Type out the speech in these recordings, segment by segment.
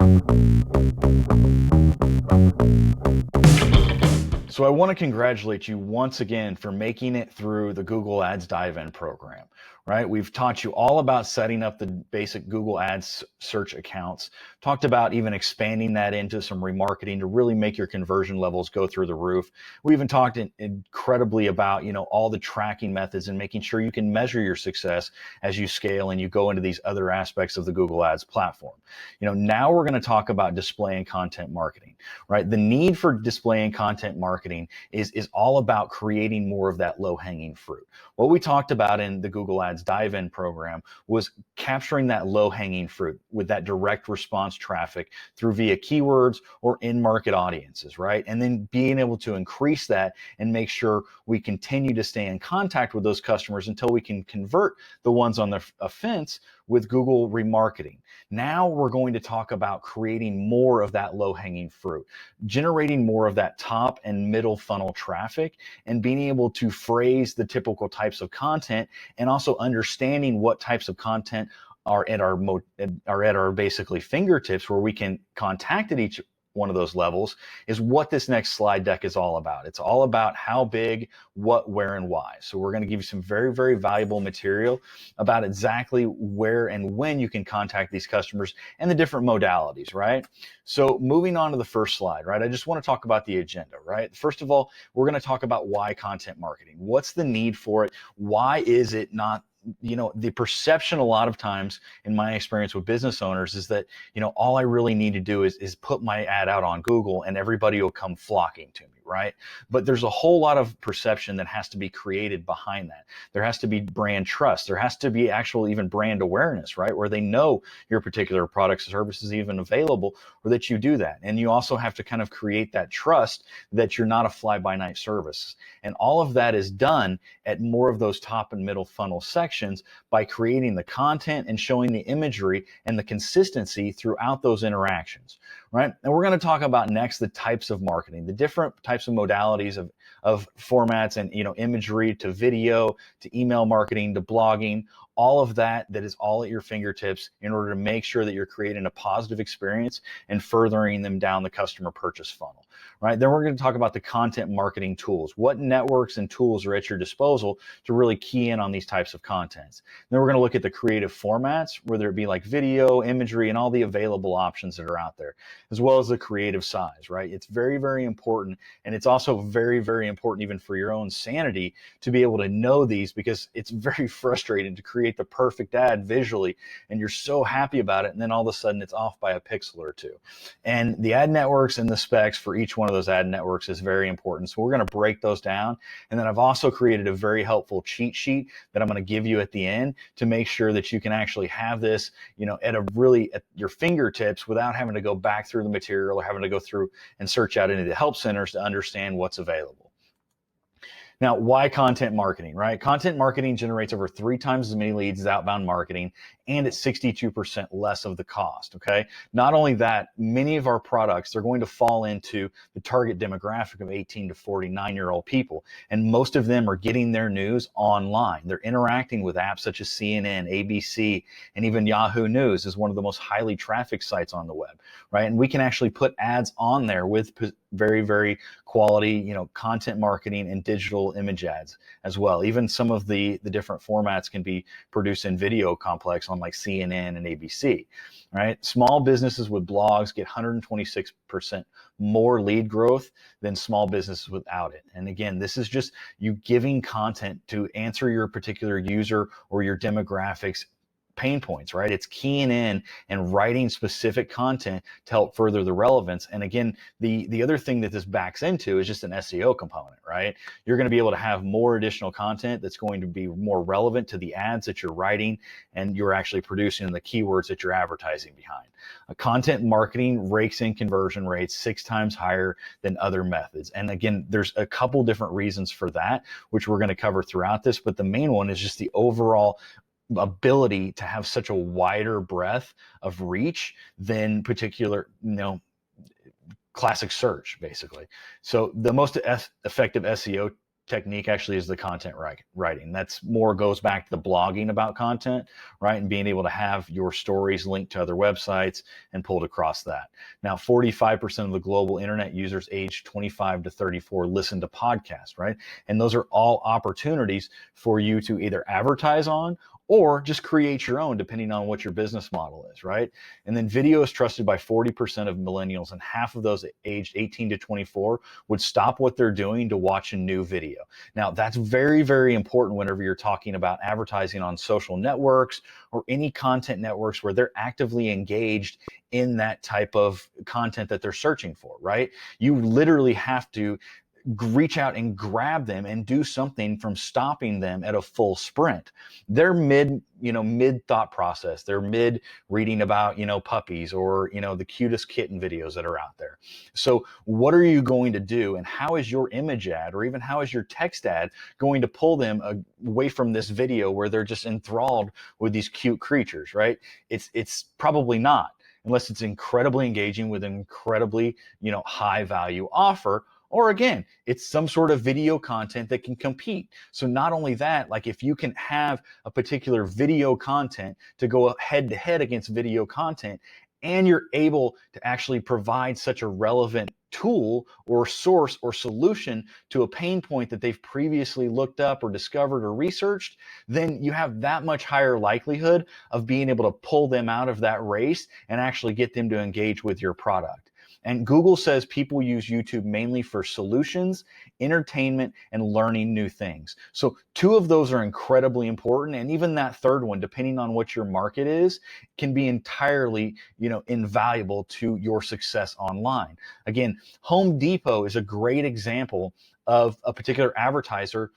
So I want to congratulate you once again for making it through the Google Ads Dive-In program, right? We've taught you all about setting up the basic Google Ads search accounts, talked about even expanding that into some remarketing to really make your conversion levels go through the roof. We even talked incredibly about, all the tracking methods and making sure you can measure your success as you scale and you go into these other aspects of the Google Ads platform. Now we're going to talk about display and content marketing, right? The need for display and content marketing is all about creating more of that low-hanging fruit. What we talked about in the Google Ads Dive-In program was capturing that low-hanging fruit with that direct response traffic through via keywords or in-market audiences, right? And then being able to increase that and make sure we continue to stay in contact with those customers until we can convert the ones on the fence with Google remarketing. Now we're going to talk about creating more of that low-hanging fruit, generating more of that top and middle funnel traffic, and being able to phrase the typical types of content, and also understanding what types of content are at our basically fingertips, where we can contact at each one of those levels, is what this next slide deck is all about. It's all about how big, what, where, and why. So we're going to give you some very, very valuable material about exactly where and when you can contact these customers and the different modalities, right? So moving on to the first slide, right? I just want to talk about the agenda, right? First of all, we're going to talk about why content marketing. What's the need for it? Why is it not, the perception a lot of times in my experience with business owners is that, all I really need to do is put my ad out on Google and everybody will come flocking to me, right? But there's a whole lot of perception that has to be created behind that. There has to be brand trust. There has to be actual even brand awareness, right? Where they know your particular products or services even available, or that you do that. And you also have to kind of create that trust that you're not a fly-by-night service. And all of that is done at more of those top and middle funnel sections by creating the content and showing the imagery and the consistency throughout those interactions, right? And we're going to talk about next the types of marketing, the different types of modalities of formats and imagery to video to email marketing to blogging, all of that is all at your fingertips in order to make sure that you're creating a positive experience and furthering them down the customer purchase funnel, right? Then we're going to talk about the content marketing tools. What networks and tools are at your disposal to really key in on these types of contents? Then we're going to look at the creative formats, whether it be like video, imagery, and all the available options that are out there, as well as the creative size, right? It's very, very important. And it's also very, very important even for your own sanity to be able to know these, because it's very frustrating to create the perfect ad visually and you're so happy about it, and then all of a sudden it's off by a pixel or two. And the ad networks and the specs for each one of those ad networks is very important. So we're going to break those down. And then I've also created a very helpful cheat sheet that I'm going to give you at the end to make sure that you can actually have this, at your fingertips without having to go back through the material or having to go through and search out any of the help centers to understand what's available. Now, why content marketing, right? Content marketing generates over 3 times as many leads as outbound marketing, and it's 62% less of the cost, okay? Not only that, many of our products, they're going to fall into the target demographic of 18 to 49-year-old people, and most of them are getting their news online. They're interacting with apps such as CNN, ABC, and even Yahoo News is one of the most highly trafficked sites on the web, right? And we can actually put ads on there with very, very quality, content marketing and digital image ads as well. Even some of the different formats can be produced in video complex on like CNN and ABC, right? Small businesses with blogs get 126% more lead growth than small businesses without it. And again, this is just you giving content to answer your particular user or your demographics pain points, right? It's keying in and writing specific content to help further the relevance. And again, the other thing that this backs into is just an SEO component, right? You're going to be able to have more additional content that's going to be more relevant to the ads that you're writing and you're actually producing, the keywords that you're advertising behind. Content marketing rakes in conversion rates 6 times higher than other methods. And again, there's a couple different reasons for that, which we're going to cover throughout this, but the main one is just the overall ability to have such a wider breadth of reach than particular, classic search, basically. So the most effective SEO technique actually is the content writing. That's more goes back to the blogging about content, right? And being able to have your stories linked to other websites and pulled across that. Now, 45% of the global internet users aged 25 to 34 listen to podcasts, right? And those are all opportunities for you to either advertise on or just create your own, depending on what your business model is, right? And then video is trusted by 40% of millennials, and half of those aged 18 to 24 would stop what they're doing to watch a new video. Now, that's very, very important whenever you're talking about advertising on social networks or any content networks where they're actively engaged in that type of content that they're searching for, right? You literally have to reach out and grab them and do something from stopping them at a full sprint. They're mid thought process. They're mid reading about, puppies or, the cutest kitten videos that are out there. So what are you going to do, and how is your image ad or even how is your text ad going to pull them away from this video where they're just enthralled with these cute creatures, right? It's probably not, unless it's incredibly engaging with an incredibly, high value offer. Or again, it's some sort of video content that can compete. So not only that, like if you can have a particular video content to go head to head against video content, and you're able to actually provide such a relevant tool or source or solution to a pain point that they've previously looked up or discovered or researched, then you have that much higher likelihood of being able to pull them out of that race and actually get them to engage with your product. And Google says people use YouTube mainly for solutions, entertainment, and learning new things. So 2 of those are incredibly important. And even that third one, depending on what your market is, can be entirely, invaluable to your success online. Again, Home Depot is a great example of a particular advertiser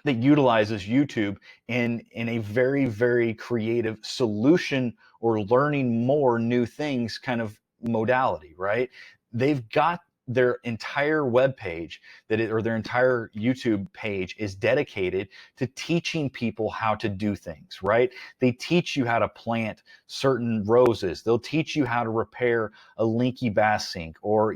that utilizes YouTube in a very, very creative solution or learning more new things kind of modality, right? They've got their entire web page or their entire YouTube page is dedicated to teaching people how to do things, right? They teach you how to plant certain roses. They'll teach you how to repair a leaky bath sink, or,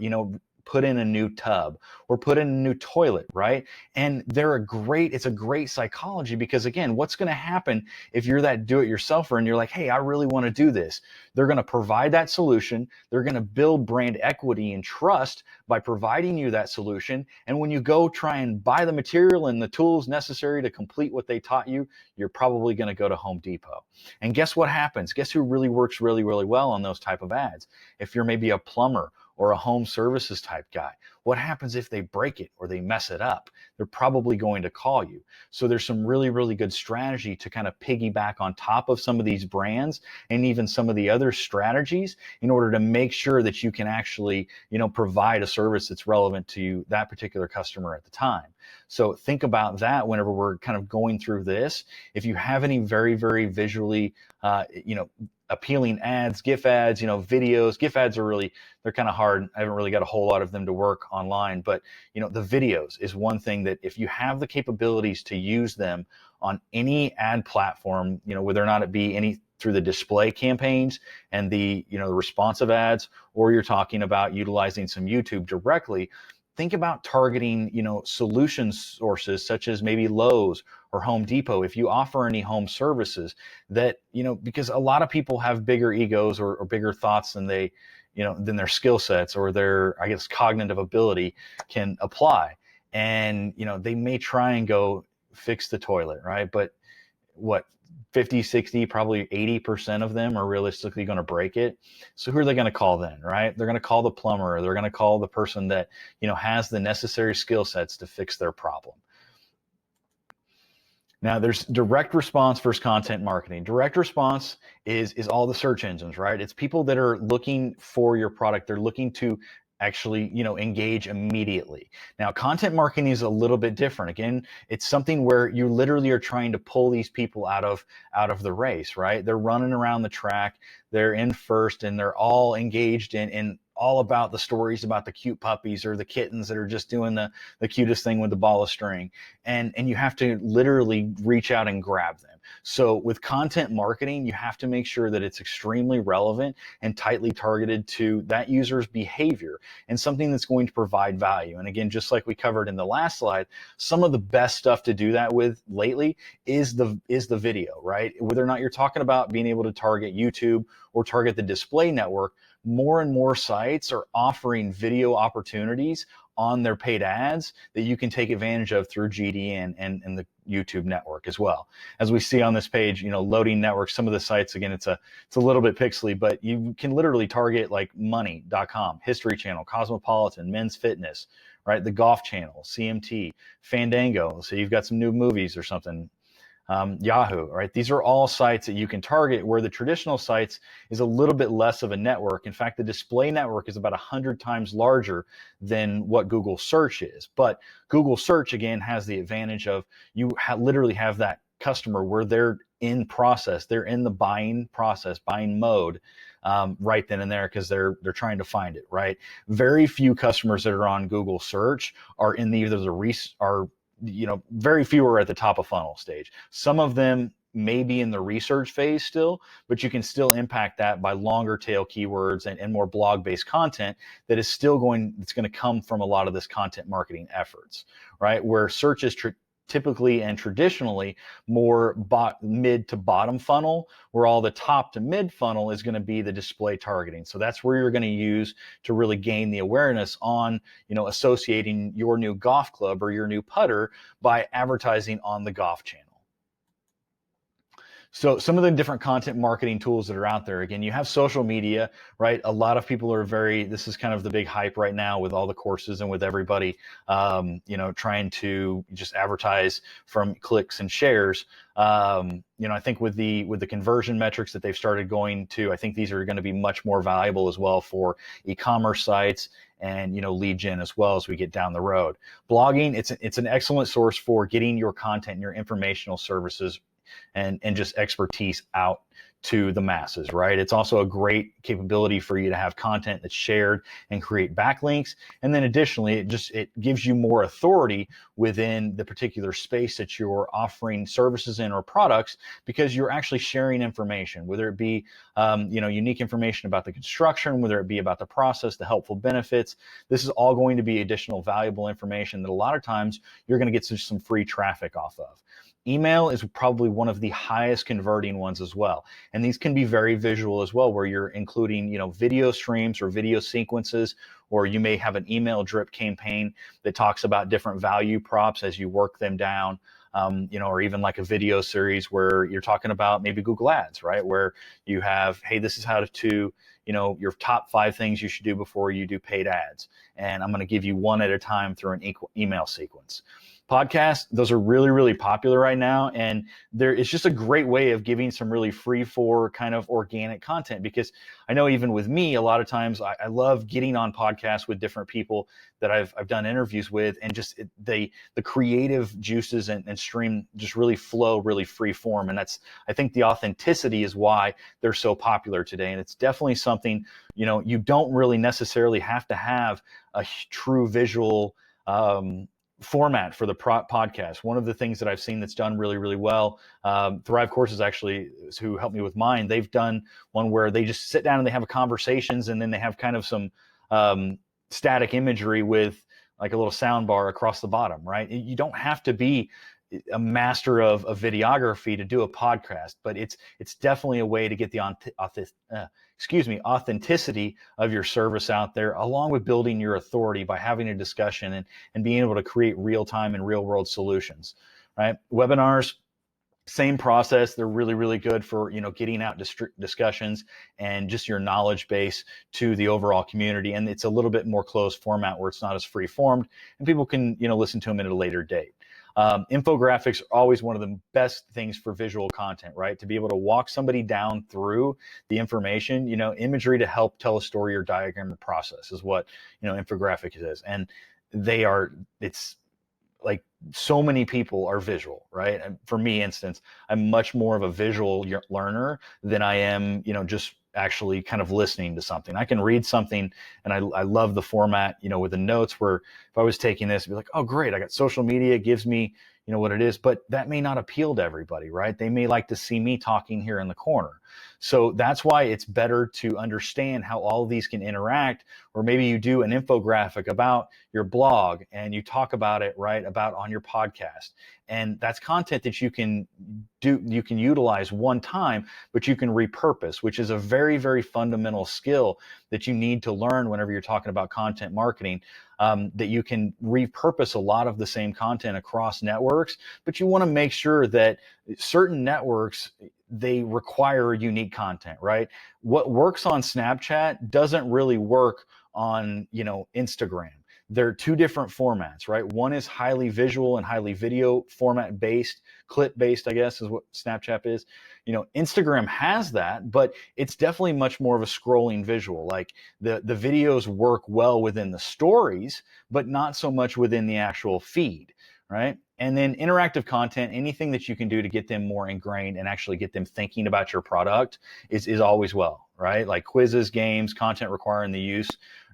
put in a new tub or put in a new toilet, right? And it's a great psychology, because again, what's going to happen if you're that do-it-yourselfer and you're like, hey, I really want to do this? They're going to provide that solution. They're going to build brand equity and trust by providing you that solution. And when you go try and buy the material and the tools necessary to complete what they taught you, you're probably going to go to Home Depot. And guess what happens? Guess who really works really, really well on those type of ads? If you're maybe a plumber or a home services type guy, what happens if they break it or they mess it up? They're probably going to call you. So there's some really, really good strategy to kind of piggyback on top of some of these brands and even some of the other strategies in order to make sure that you can actually, provide a service that's relevant to that particular customer at the time. So think about that whenever we're kind of going through this. If you have any very, very visually, appealing ads, GIF ads, videos. GIF ads they're kind of hard. I haven't really got a whole lot of them to work online, but the videos is one thing that if you have the capabilities to use them on any ad platform, whether or not it be any through the display campaigns and the responsive ads, or you're talking about utilizing some YouTube directly, think about targeting, solution sources such as maybe Lowe's or Home Depot. If you offer any home services that, because a lot of people have bigger egos or bigger thoughts than than their skill sets or their, I guess, cognitive ability can apply. And, they may try and go fix the toilet, right? But what, 50, 60, probably 80% of them are realistically going to break it. So who are they going to call then, right? They're going to call the plumber, or they're going to call the person that, has the necessary skill sets to fix their problem. Now there's direct response versus content marketing. Direct response is all the search engines, right? It's people that are looking for your product. They're looking to actually, engage immediately. Now, content marketing is a little bit different. Again, it's something where you literally are trying to pull these people out of the race, right? They're running around the track, they're in first, and they're all engaged in all about the stories about the cute puppies or the kittens that are just doing the cutest thing with the ball of string. And you have to literally reach out and grab them. So with content marketing, you have to make sure that it's extremely relevant and tightly targeted to that user's behavior and something that's going to provide value. And again, just like we covered in the last slide, some of the best stuff to do that with lately is the video, right? Whether or not you're talking about being able to target YouTube or target the display network, more and more sites are offering video opportunities on their paid ads that you can take advantage of through GDN and the YouTube network as well. As we see on this page, loading networks, some of the sites, again, it's a little bit pixely, but you can literally target like money.com, History Channel, Cosmopolitan, Men's Fitness, right? The Golf Channel, CMT, Fandango. So you've got some new movies or something. Yahoo, right? These are all sites that you can target, where the traditional sites is a little bit less of a network. In fact, the display network is about 100 times larger than what Google search is. But Google search, again, has the advantage of you literally have that customer where they're in process, they're in the buying process, buying mode, right then and there, because they're trying to find it, right? Very few customers that are on Google search are in very few are at the top of funnel stage. Some of them may be in the research phase still, but you can still impact that by longer tail keywords and more blog-based content that is still it's going to come from a lot of this content marketing efforts, right? Where search is typically and traditionally more mid to bottom funnel, where all the top to mid funnel is going to be the display targeting. So that's where you're going to use to really gain the awareness on, associating your new golf club or your new putter by advertising on the golf channel. So some of the different content marketing tools that are out there, again, you have social media, right? A lot of people are this is kind of the big hype right now with all the courses and with everybody, trying to just advertise from clicks and shares. I think with the conversion metrics that they've started going to, I think these are going to be much more valuable as well for e-commerce sites and lead gen as well as we get down the road. Blogging, it's an excellent source for getting your content and your informational services and just expertise out to the masses, right? It's also a great capability for you to have content that's shared and create backlinks. And then additionally, it gives you more authority within the particular space that you're offering services in or products, because you're actually sharing information, whether it be, unique information about the construction, whether it be about the process, the helpful benefits. This is all going to be additional valuable information that a lot of times you're going to get some free traffic off of. Email is probably one of the highest converting ones as well. And these can be very visual as well, where you're including, video streams or video sequences, or you may have an email drip campaign that talks about different value props as you work them down, or even like a video series where you're talking about maybe Google Ads, right? Where you have, hey, this is how to, your top 5 things you should do before you do paid ads. And I'm going to give you one at a time through an email sequence. Podcasts, those are really, really popular right now. And it's just a great way of giving some really free for kind of organic content, because I know even with me, a lot of times I love getting on podcasts with different people that I've done interviews with, and just the creative juices and stream just really flow really free form. And I think the authenticity is why they're so popular today. And it's definitely something, you don't really necessarily have to have a true visual format for the podcast. One of the things that I've seen that's done really, really well, Thrive Courses actually, who helped me with mine, they've done one where they just sit down and they have conversations, and then they have kind of some static imagery with like a little sound bar across the bottom, right? You don't have to be a master of videography to do a podcast, but it's definitely a way to get the authenticity of your service out there, along with building your authority by having a discussion and being able to create real-time and real-world solutions, right? Webinars, same process. They're really, really good for, getting out discussions and just your knowledge base to the overall community. And it's a little bit more closed format where it's not as free formed and people can, listen to them at a later date. Infographics are always one of the best things for visual content, right? To be able to walk somebody down through the information, imagery to help tell a story or diagram or process is what, infographics is. And it's like so many people are visual, right? And for me, instance, I'm much more of a visual learner than I am, just actually kind of listening to something. I can read something, and I love the format, with the notes, where if I was taking this, I'd be like, oh, great, I got social media, it gives me, what it is, but that may not appeal to everybody, right? They may like to see me talking here in the corner. So that's why it's better to understand how all of these can interact, or maybe you do an infographic about your blog and you talk about it, right, about on your podcast. And that's content that you can utilize one time, but you can repurpose, which is a very, very fundamental skill that you need to learn whenever you're talking about content marketing, that you can repurpose a lot of the same content across networks, but you want to make sure that certain networks, they require unique content, right? What works on Snapchat doesn't really work on, Instagram. They're two different formats, right? One is highly visual and highly video format based, clip based, I guess is what Snapchat is. Instagram has that, but it's definitely much more of a scrolling visual. Like the videos work well within the stories, but not so much within the actual feed, right? And then interactive content, anything that you can do to get them more ingrained and actually get them thinking about your product is always well, right? Like quizzes, games, content requiring the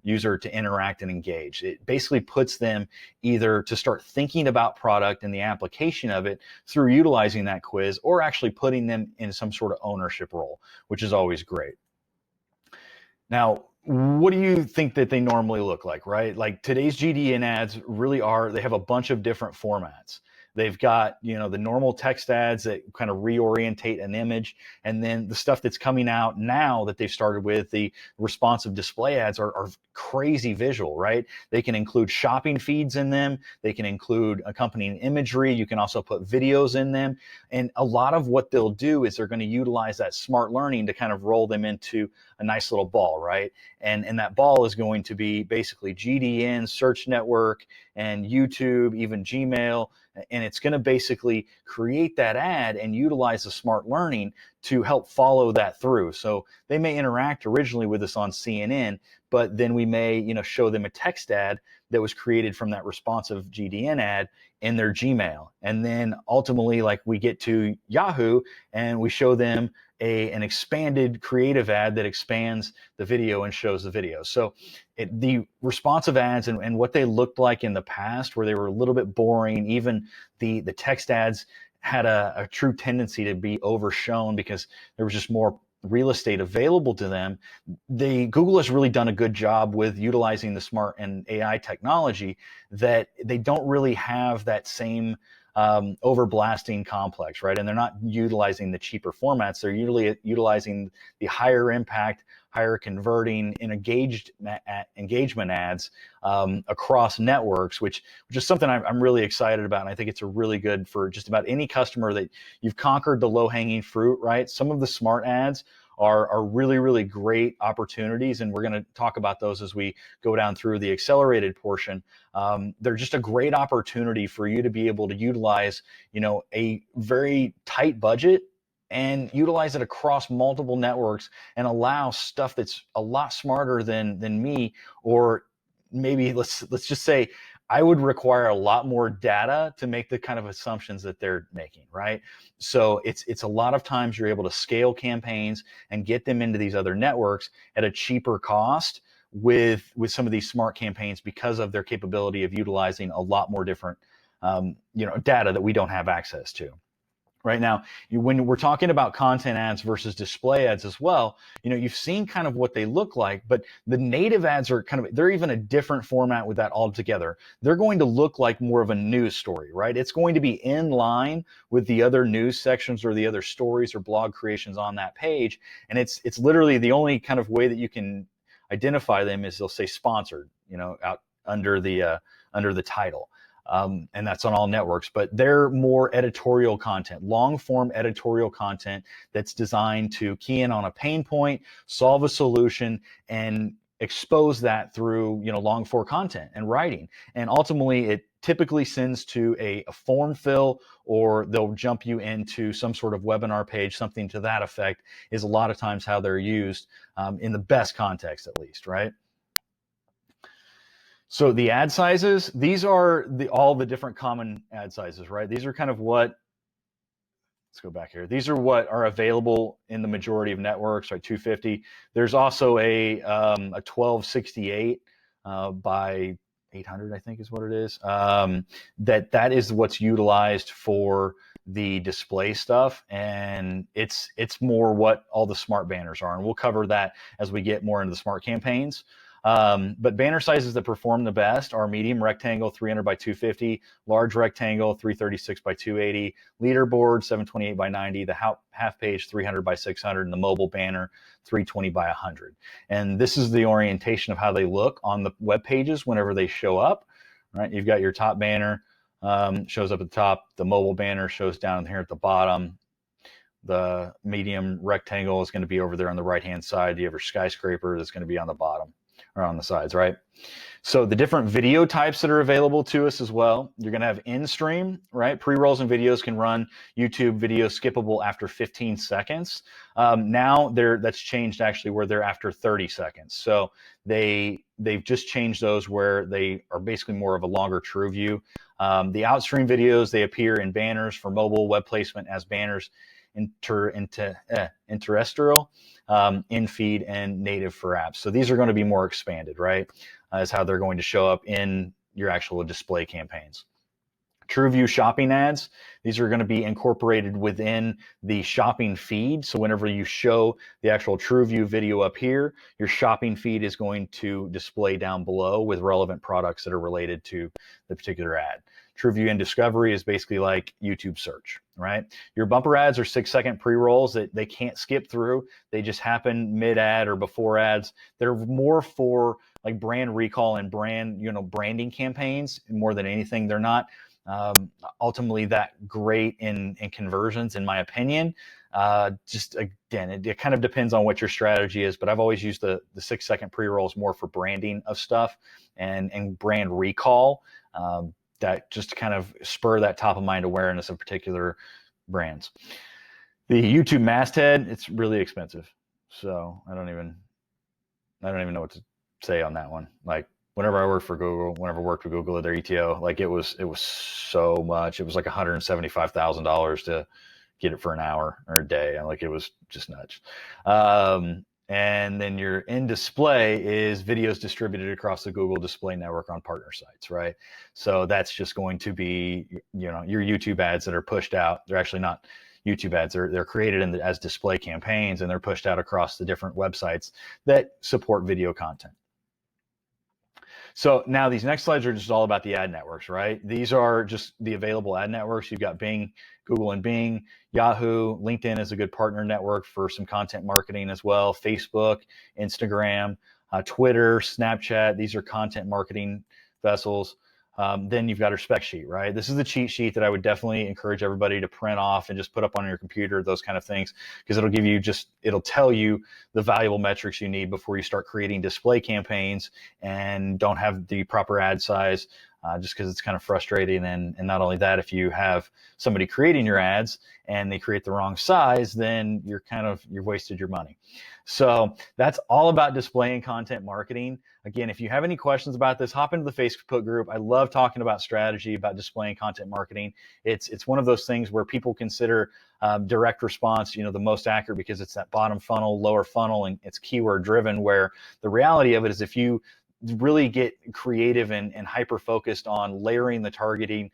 user to interact and engage. It basically puts them either to start thinking about product and the application of it through utilizing that quiz, or actually putting them in some sort of ownership role, which is always great. Now, what do you think that they normally look like, right? Like today's GDN ads really they have a bunch of different formats. They've got, the normal text ads that kind of reorientate an image. And then the stuff that's coming out now that they've started with, the responsive display ads, are crazy visual, right? They can include shopping feeds in them. They can include accompanying imagery. You can also put videos in them. And a lot of what they'll do is they're going to utilize that smart learning to kind of roll them into a nice little ball, right? And that ball is going to be basically GDN, search network, and YouTube, even Gmail. And it's going to basically create that ad and utilize the smart learning to help follow that through. So they may interact originally with us on CNN, but then we may, show them a text ad that was created from that responsive GDN ad in their Gmail. And then ultimately, like, we get to Yahoo and we show them an expanded creative ad that expands the video and shows the video. So the responsive ads and what they looked like in the past, where they were a little bit boring, even the text ads had a true tendency to be overshown because there was just more real estate available to them. Google has really done a good job with utilizing the smart and AI technology, that they don't really have that same overblasting complex, right? And they're not utilizing the cheaper formats. They're usually utilizing the higher impact, higher converting, engagement ads across networks, which is something I'm really excited about. And I think it's a really good for just about any customer that you've conquered the low-hanging fruit, right? Some of the smart ads are really, really great opportunities, and we're going to talk about those as we go down through the accelerated portion. They're just a great opportunity for you to be able to utilize, a very tight budget and utilize it across multiple networks and allow stuff that's a lot smarter than me, or maybe let's just say I would require a lot more data to make the kind of assumptions that they're making, right? So it's a lot of times you're able to scale campaigns and get them into these other networks at a cheaper cost with some of these smart campaigns, because of their capability of utilizing a lot more different data that we don't have access to. Right now, when we're talking about content ads versus display ads as well, you've seen kind of what they look like, but the native ads are they're even a different format with that altogether. They're going to look like more of a news story, right? It's going to be in line with the other news sections or the other stories or blog creations on that page. And it's literally the only kind of way that you can identify them is they'll say sponsored, out under the title. And that's on all networks, but they're more editorial content, long form editorial content that's designed to key in on a pain point, solve a solution, and expose that through, long form content and writing. And ultimately, it typically sends to a form fill, or they'll jump you into some sort of webinar page, something to that effect is a lot of times how they're used, in the best context, at least, right? So the ad sizes, these are all the different common ad sizes, right? These are kind of what let's go back here. These are what are available in the majority of networks, right? 250. There's also a 1268 by 800, I think is what it is. That is what's utilized for the display stuff, and it's more what all the smart banners are, and we'll cover that as we get more into the smart campaigns. But banner sizes that perform the best are medium rectangle 300 by 250, large rectangle 336 by 280, leaderboard 728 by 90, the half page 300 by 600, and the mobile banner 320 by 100. And this is the orientation of how they look on the web pages whenever they show up. Right, you've got your top banner shows up at the top, the mobile banner shows down here at the bottom. The medium rectangle is going to be over there on the right hand side. You have your skyscraper that's going to be on the bottom or on the sides, right? So the different video types that are available to us as well. You're going to have in-stream, right? Pre-rolls and videos can run YouTube video skippable after 15 seconds. Now that's changed actually where they're after 30 seconds. So they've just changed those where they are basically more of a longer true view. The outstream videos, they appear in banners for mobile web placement as banners terrestrial, in feed, and native for apps. So these are going to be more expanded, right? Is how they're going to show up in your actual display campaigns. TrueView shopping ads, these are going to be incorporated within the shopping feed. So whenever you show the actual TrueView video up here, your shopping feed is going to display down below with relevant products that are related to the particular ad. TrueView in discovery is basically like YouTube search, right? Your bumper ads are 6-second pre-rolls that they can't skip through. They just happen mid-ad or before ads. They're more for like brand recall and branding campaigns more than anything. They're not ultimately that great in conversions, in my opinion. Just again, it kind of depends on what your strategy is, but I've always used the 6-second pre-rolls more for branding of stuff and brand recall. That just to kind of spur that top of mind awareness of particular brands. The YouTube masthead, it's really expensive. So I don't even know what to say on that one. Like whenever I worked for Google, whenever I worked with Google at their ETO, like it was so much. It was like $175,000 to get it for an hour or a day. And like it was just nuts. And then your in display is videos distributed across the Google Display Network on partner sites, right? So that's just going to be, your YouTube ads that are pushed out. They're actually not YouTube ads. They're created as display campaigns, and they're pushed out across the different websites that support video content. So now these next slides are just all about the ad networks, right? These are just the available ad networks. You've got Bing, Google and Bing, Yahoo, LinkedIn is a good partner network for some content marketing as well, Facebook, Instagram, Twitter, Snapchat. These are content marketing vessels. Then you've got our spec sheet, right? This is the cheat sheet that I would definitely encourage everybody to print off and just put up on your computer, those kind of things, because it'll tell you the valuable metrics you need before you start creating display campaigns and don't have the proper ad size, just because it's kind of frustrating. And not only that, if you have somebody creating your ads and they create the wrong size, then you've wasted your money. So that's all about display and content marketing. Again, if you have any questions about this, hop into the Facebook group. I love talking about strategy, about display and content marketing. It's one of those things where people consider direct response, the most accurate because it's that bottom funnel, lower funnel, and it's keyword driven, where the reality of it is if you really get creative and hyper focused on layering the targeting,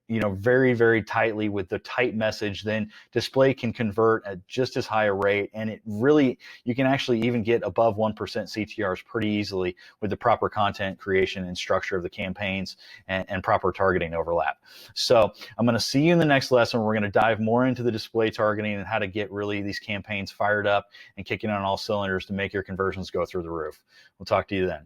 very, very tightly with the tight message, then display can convert at just as high a rate. And you can actually even get above 1% CTRs pretty easily with the proper content creation and structure of the campaigns and proper targeting overlap. So I'm going to see you in the next lesson. We're going to dive more into the display targeting and how to get really these campaigns fired up and kicking on all cylinders to make your conversions go through the roof. We'll talk to you then.